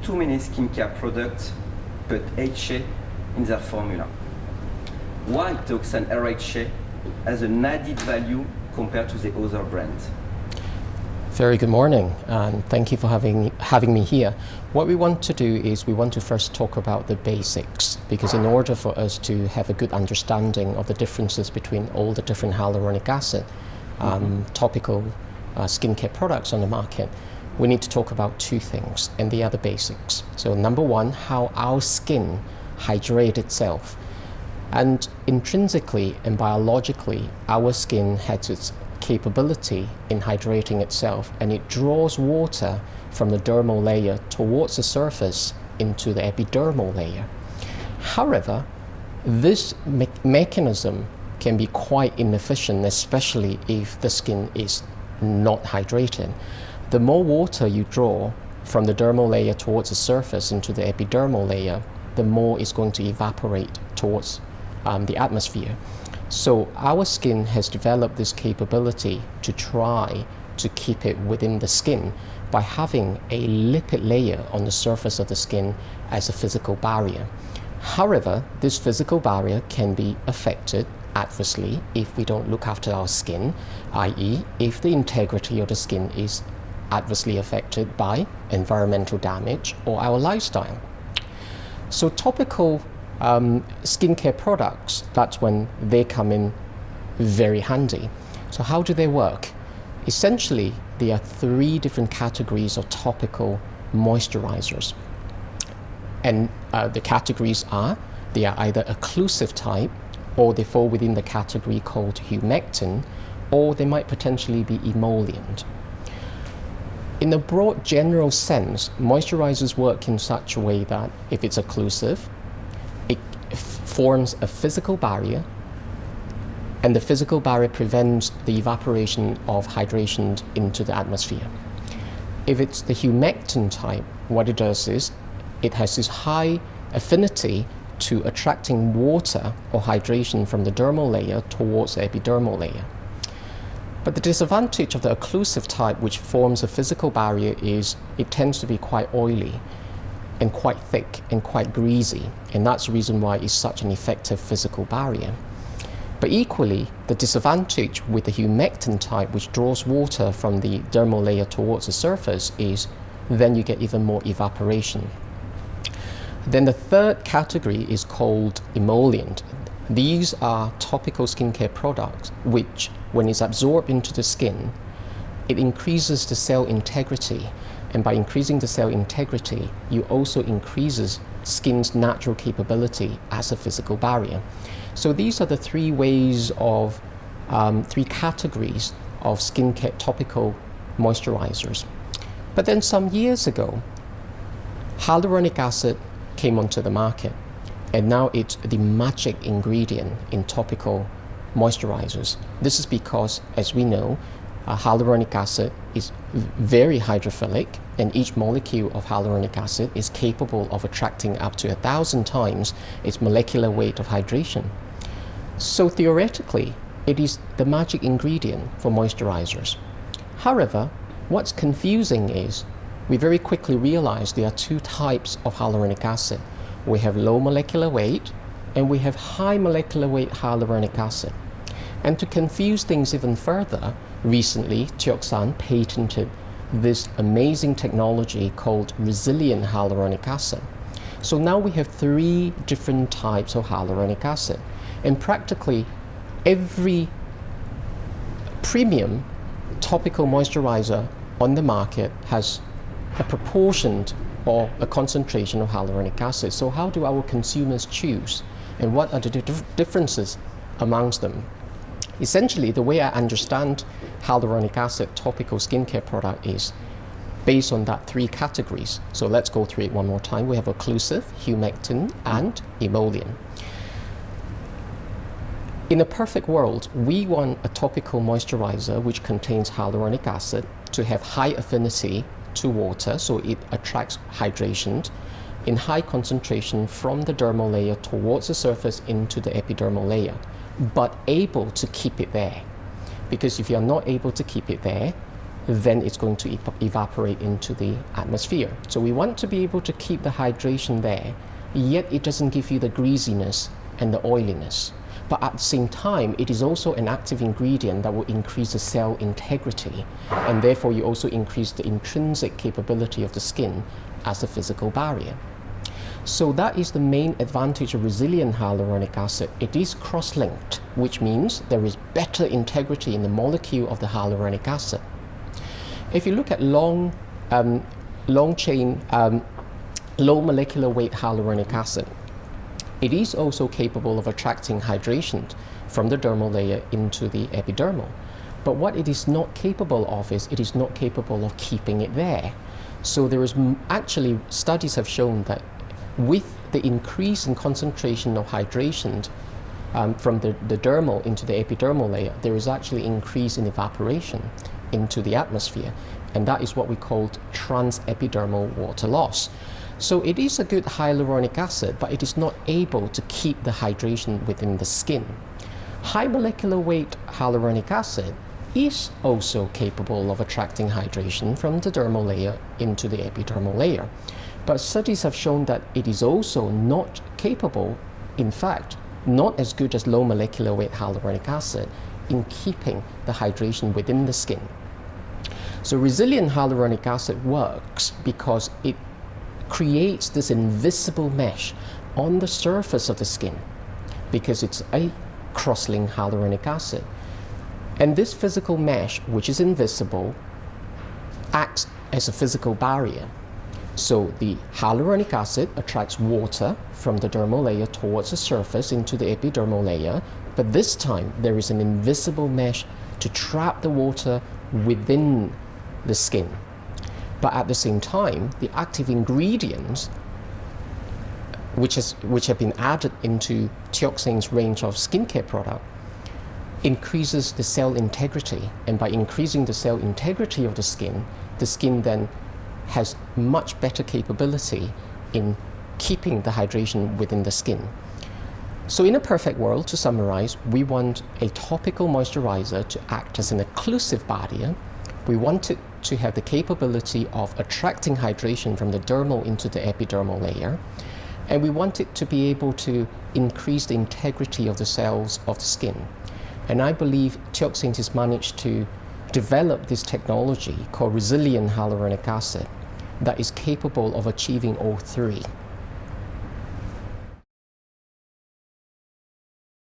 too many skincare products put HA in their formula. Why TEOXANE RHA has an added value compared to the other brands? Very good morning, and thank you for having me here. What we want to do is we want to first talk about the basics, because in order for us to have a good understanding of the differences between all the different hyaluronic acid topical skincare products on the market, we need to talk about two things, and they are the basics. So number one, how our skin hydrates itself. And intrinsically and biologically, our skin has its capability in hydrating itself, and it draws water from the dermal layer towards the surface into the epidermal layer. However, this mechanism can be quite inefficient, especially if the skin is not hydrated. The more water you draw from the dermal layer towards the surface into the epidermal layer, the more it's going to evaporate towards the atmosphere. So our skin has developed this capability to try to keep it within the skin by having a lipid layer on the surface of the skin as a physical barrier. However, this physical barrier can be affected adversely if we don't look after our skin, i.e. if the integrity of the skin is adversely affected by environmental damage or our lifestyle. So topical skincare products, that's when they come in very handy. So how do they work? Essentially, there are three different categories of topical moisturizers. And the categories are, they are either occlusive type, or they fall within the category called humectant, or they might potentially be emollient. In a broad general sense, moisturizers work in such a way that if it's occlusive, it forms a physical barrier, and the physical barrier prevents the evaporation of hydration into the atmosphere. If it's the humectant type, what it does is it has this high affinity to attracting water or hydration from the dermal layer towards the epidermal layer. But the disadvantage of the occlusive type, which forms a physical barrier, is it tends to be quite oily and quite thick and quite greasy, and that's the reason why it's such an effective physical barrier. But equally, the disadvantage with the humectant type, which draws water from the dermal layer towards the surface, is then you get even more evaporation. Then the third category is called emollient. These are topical skincare products which, when it's absorbed into the skin, it increases the cell integrity. And by increasing the cell integrity, you also increases skin's natural capability as a physical barrier. So these are the three ways of, three categories of skincare topical moisturizers. But then some years ago, hyaluronic acid came onto the market, and now it's the magic ingredient in topical moisturizers. This is because, as we know, hyaluronic acid is very hydrophilic, and each molecule of hyaluronic acid is capable of attracting up to 1,000 times its molecular weight of hydration. So theoretically, it is the magic ingredient for moisturizers. However, what's confusing is we very quickly realize there are two types of hyaluronic acid. We have low molecular weight, and we have high molecular weight hyaluronic acid. And to confuse things even further, recently TEOXANE patented this amazing technology called resilient hyaluronic acid. So now we have three different types of hyaluronic acid, and practically every premium topical moisturizer on the market has a proportion or a concentration of hyaluronic acid. So how do our consumers choose, and what are the differences amongst them? Essentially, the way I understand hyaluronic acid topical skincare product is based on that three categories. So let's go through it one more time. We have occlusive, humectant, and emollient. In a perfect world, we want a topical moisturizer which contains hyaluronic acid to have high affinity to water, so it attracts hydration in high concentration from the dermal layer towards the surface into the epidermal layer, but able to keep it there. Because if you're not able to keep it there, then it's going to evaporate into the atmosphere. So we want to be able to keep the hydration there, yet it doesn't give you the greasiness and the oiliness. But at the same time, it is also an active ingredient that will increase the cell integrity, and therefore you also increase the intrinsic capability of the skin as a physical barrier. So that is the main advantage of resilient hyaluronic acid. It is cross-linked, which means there is better integrity in the molecule of the hyaluronic acid. If you look at long chain, low molecular weight hyaluronic acid, it is also capable of attracting hydration from the dermal layer into the epidermal. But what it is not capable of is it is not capable of keeping it there. So there is actually, studies have shown that with the increase in concentration of hydration from the dermal into the epidermal layer, there is actually increase in evaporation into the atmosphere, and that is what we call transepidermal water loss. So it is a good hyaluronic acid, but it is not able to keep the hydration within the skin. High molecular weight hyaluronic acid is also capable of attracting hydration from the dermal layer into the epidermal layer. But studies have shown that it is also not capable, in fact, not as good as low molecular weight hyaluronic acid in keeping the hydration within the skin. So resilient hyaluronic acid works because it creates this invisible mesh on the surface of the skin because it's a cross-linked hyaluronic acid. And this physical mesh, which is invisible, acts as a physical barrier. So the hyaluronic acid attracts water from the dermal layer towards the surface into the epidermal layer, but this time there is an invisible mesh to trap the water within the skin. But at the same time, the active ingredients which have been added into TEOXANE's range of skincare product increases the cell integrity, and by increasing the cell integrity of the skin then has much better capability in keeping the hydration within the skin. So in a perfect world, to summarize, we want a topical moisturizer to act as an occlusive barrier. We want it to have the capability of attracting hydration from the dermal into the epidermal layer, and we want it to be able to increase the integrity of the cells of the skin. And I believe TEOXANE has managed to develop this technology called resilient hyaluronic acid that is capable of achieving all three.